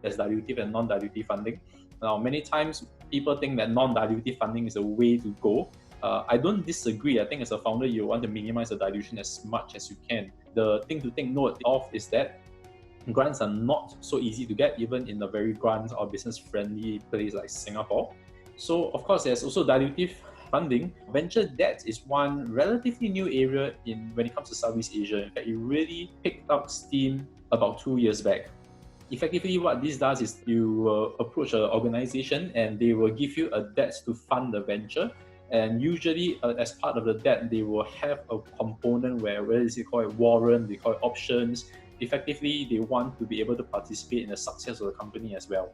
as dilutive and non-dilutive funding. Now, many times people think that non-dilutive funding is a way to go. I don't disagree. I think as a founder, you want to minimize the dilution as much as you can. The thing to take note of is that grants are not so easy to get, even in a very grant or business-friendly place like Singapore. So, of course, there's also dilutive funding. Venture debt is one relatively new area when it comes to Southeast Asia. In fact, it really picked up steam about 2 years back. Effectively, what this does is you approach an organization and they will give you a debt to fund the venture. And usually, as part of the debt, they will have a component where they call it warrant, they call it options. Effectively, they want to be able to participate in the success of the company as well.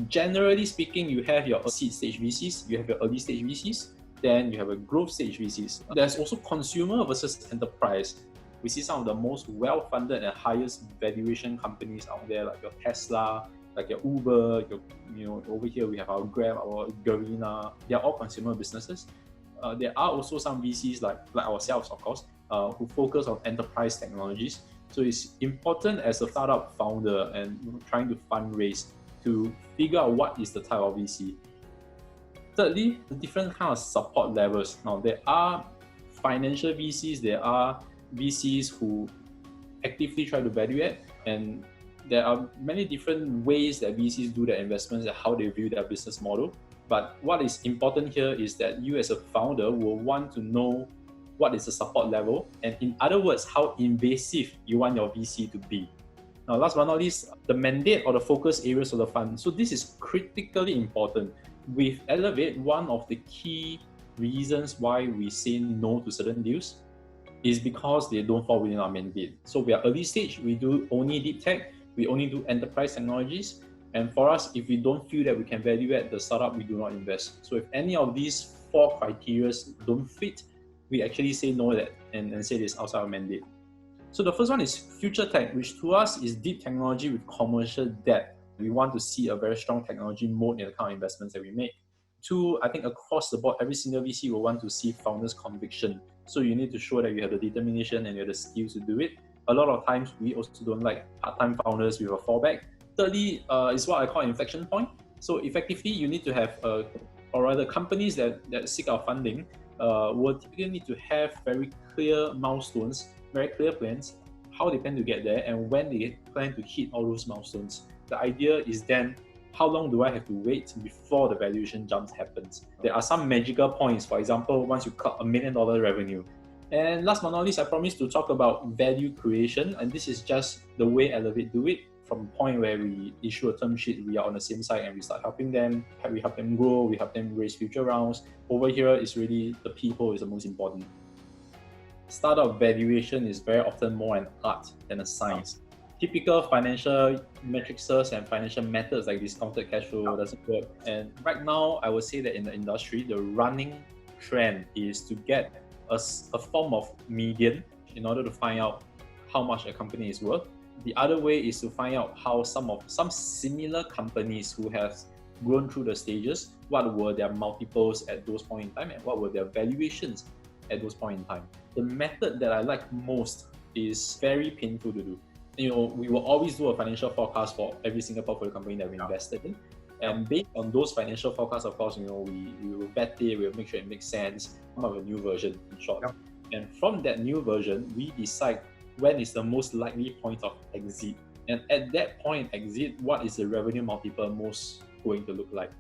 Generally speaking, you have your seed stage VCs, you have your early stage VCs, then you have a growth stage VCs. There's also consumer versus enterprise. We see some of the most well-funded and highest valuation companies out there, like your Tesla, like your Uber, over here we have our Grab, our Garena. They are all consumer businesses. There are also some VCs like ourselves, of course, who focus on enterprise technologies. So it's important as a startup founder and trying to fundraise to figure out what is the type of VC. Thirdly, the different kind of support levels. Now, there are financial VCs, there are VCs who actively try to value add, and there are many different ways that VCs do their investments and how they view their business model. But what is important here is that you as a founder will want to know what is the support level, and in other words, how invasive you want your VC to be. Now, last but not least, the mandate or the focus areas of the fund. So this is critically important. With Elevate, one of the key reasons why we say no to certain deals is because they don't fall within our mandate. So we are early stage, we do only deep tech, we only do enterprise technologies. And for us, if we don't feel that we can value add the startup, we do not invest. So if any of these 4 criteria don't fit, we actually say no that and say this outside our mandate. So the first one is future tech, which to us is deep technology with commercial depth. We want to see a very strong technology mode in the kind of investments that we make. 2, I think across the board, every single VC will want to see founders' conviction. So you need to show that you have the determination and you have the skills to do it. A lot of times, we also don't like part-time founders with a fallback. Thirdly, is what I call inflection point. So effectively, you need to have, or rather companies that seek our funding will typically need to have very clear milestones, very clear plans, how they plan to get there and when they plan to hit all those milestones. The idea is then, how long do I have to wait before the valuation jumps happens? There are some magical points, for example, once you cut $1 million revenue. And last but not least, I promised to talk about value creation, and this is just the way Elevate do it. From the point where we issue a term sheet, we are on the same side and we start helping them, we help them grow, we help them raise future rounds. Over here is really the people is the most important. Startup valuation is very often more an art than a science. Typical financial metrics and financial methods like discounted cash flow doesn't work. And right now, I would say that in the industry, the running trend is to get a form of median in order to find out how much a company is worth. The other way is to find out how some similar companies who have grown through the stages, what were their multiples at those points in time and what were their valuations at those points in time. The method that I like most is very painful to do. We will always do a financial forecast for every single portfolio company that we invested in. And based on those financial forecasts, of course, we will vet it, we'll make sure it makes sense, come up with a new version in short. Yep. And from that new version, we decide when is the most likely point of exit. And at that point exit, what is the revenue multiple most going to look like?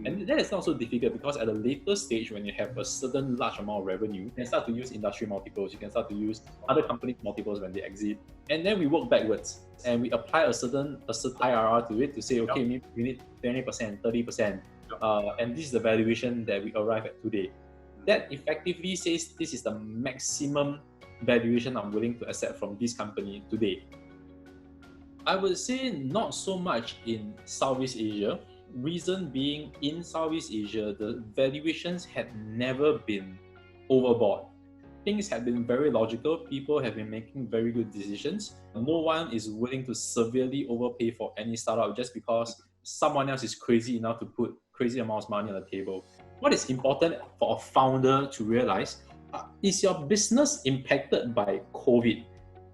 And that is not so difficult because at a later stage, when you have a certain large amount of revenue, you can start to use industry multiples, you can start to use other companies' multiples when they exit. And then we work backwards and we apply a certain IRR to it to say, okay, maybe we need 20%, 30%. And this is the valuation that we arrive at today. That effectively says this is the maximum valuation I'm willing to accept from this company today. I would say not so much in Southeast Asia. Reason being, in Southeast Asia, the valuations had never been overboard. Things have been very logical. People have been making very good decisions. No one is willing to severely overpay for any startup just because someone else is crazy enough to put crazy amounts of money on the table. What is important for a founder to realize is your business impacted by COVID,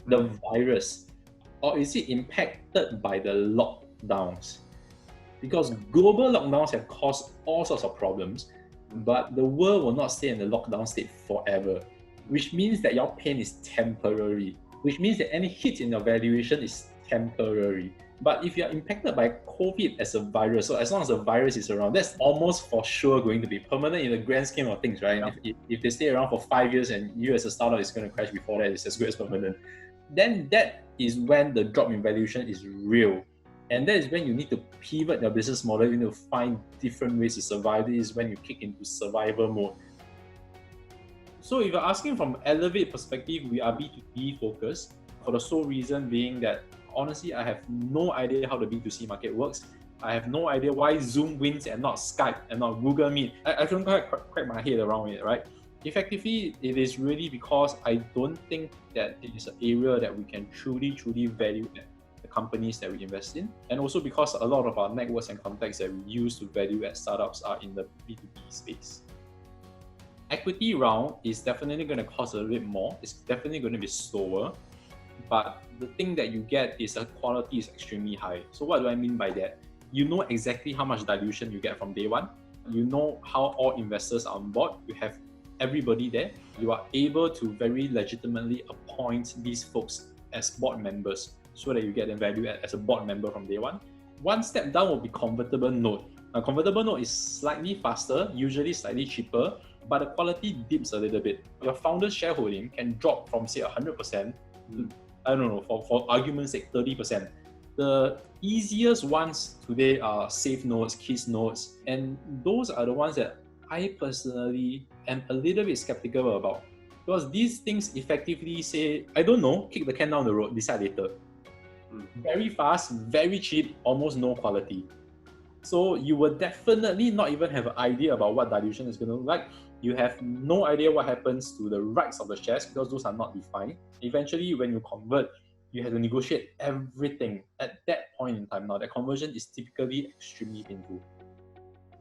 the virus, or is it impacted by the lockdowns? Because global lockdowns have caused all sorts of problems, but the world will not stay in the lockdown state forever, which means that your pain is temporary, which means that any hit in your valuation is temporary. But if you're impacted by COVID as a virus, so as long as the virus is around, that's almost for sure going to be permanent in the grand scheme of things, right? Yeah. If they stay around for 5 years and you as a startup is going to crash before that, it's as good as permanent. Then that is when the drop in valuation is real. And that is when you need to pivot your business model. You need to find different ways to survive. This is when you kick into survival mode. So if you're asking from Elevate perspective, we are B2B focused for the sole reason being that honestly, I have no idea how the B2C market works. I have no idea why Zoom wins and not Skype and not Google Meet. I can't crack my head around it, right? Effectively, it is really because I don't think that it is an area that we can truly value at the companies that we invest in. And also because a lot of our networks and contacts that we use to value at startups are in the B2B space. Equity round is definitely going to cost a little bit more. It's definitely going to be slower. But the thing that you get is the quality is extremely high. So what do I mean by that? You know exactly how much dilution you get from day one. You know how all investors are on board. You have everybody there. You are able to very legitimately appoint these folks as board members so that you get them value as a board member from day one. One step down will be convertible note. A convertible note is slightly faster, usually slightly cheaper, but the quality dips a little bit. Your founder's shareholding can drop from say 100% to, I don't know, for argument's sake, 30%. The easiest ones today are safe notes, kiss notes, and those are the ones that I personally am a little bit skeptical about. Because these things effectively say, I don't know, kick the can down the road, decide later. Very fast, very cheap, almost no quality. So you will definitely not even have an idea about what dilution is going to look like. You have no idea what happens to the rights of the shares because those are not defined. Eventually, when you convert, you have to negotiate everything at that point in time. Now, that conversion is typically extremely painful.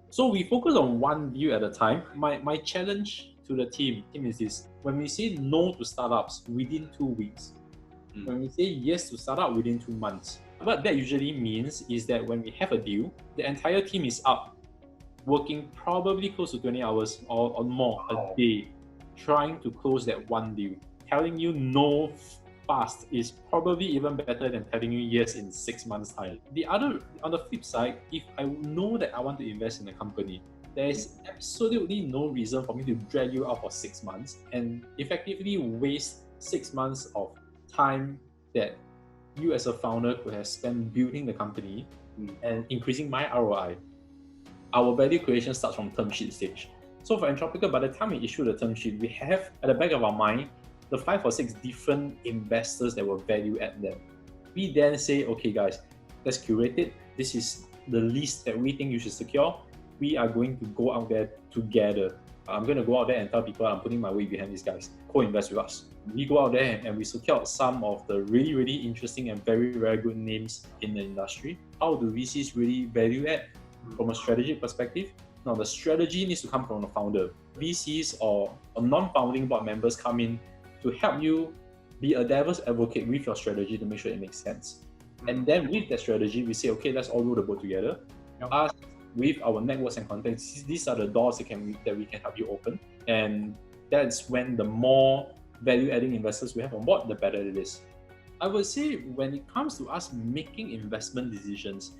So we focus on one view at a time. My challenge to the team is this. When we say no to startups within 2 weeks, when we say yes to startup within 2 months, what that usually means is that when we have a deal, the entire team is up, working probably close to 20 hours or more a day, trying to close that one deal. Telling you no fast is probably even better than telling you yes in 6 months' time. On the flip side, if I know that I want to invest in a company, there is absolutely no reason for me to drag you out for 6 months and effectively waste 6 months of time that you as a founder could have spent building the company and increasing my ROI. Our value creation starts from term sheet stage. So for Entropica, by the time we issue the term sheet, we have at the back of our mind the 5 or 6 different investors that will value add them. We then say, okay guys, let's curate it. This is the list that we think you should secure. We are going to go out there together. I'm going to go out there and tell people I'm putting my weight behind these guys. Co-invest with us. We go out there and we secure some of the really interesting and very good names in the industry. How do VCs really value add from a strategic perspective? Now, the strategy needs to come from the founder. VCs or non-founding board members come in to help you be a devil's advocate with your strategy to make sure it makes sense. And then with that strategy, we say, okay, let's all row the boat together. Us with our networks and contacts, these are the doors that we can help you open. And that's when the more value-adding investors we have on board, the better it is. I would say when it comes to us making investment decisions,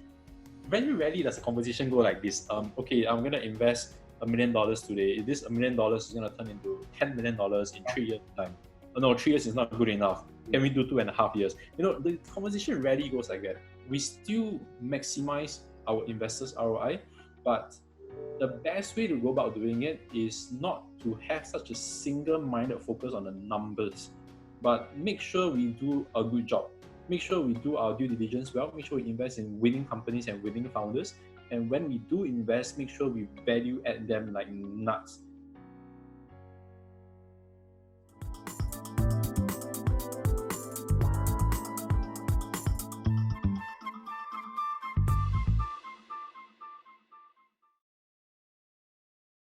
very rarely does a conversation go like this. Okay, I'm going to invest $1 million today. This $1 million is going to turn into $10 million in 3 years' time. No, 3 years is not good enough. Can we do 2.5 years? The conversation rarely goes like that. We still maximize our investors' ROI, but the best way to go about doing it is not to have such a single-minded focus on the numbers, but make sure we do a good job. Make sure we do our due diligence well. Make sure we invest in winning companies and winning founders. And when we do invest, make sure we value add them like nuts.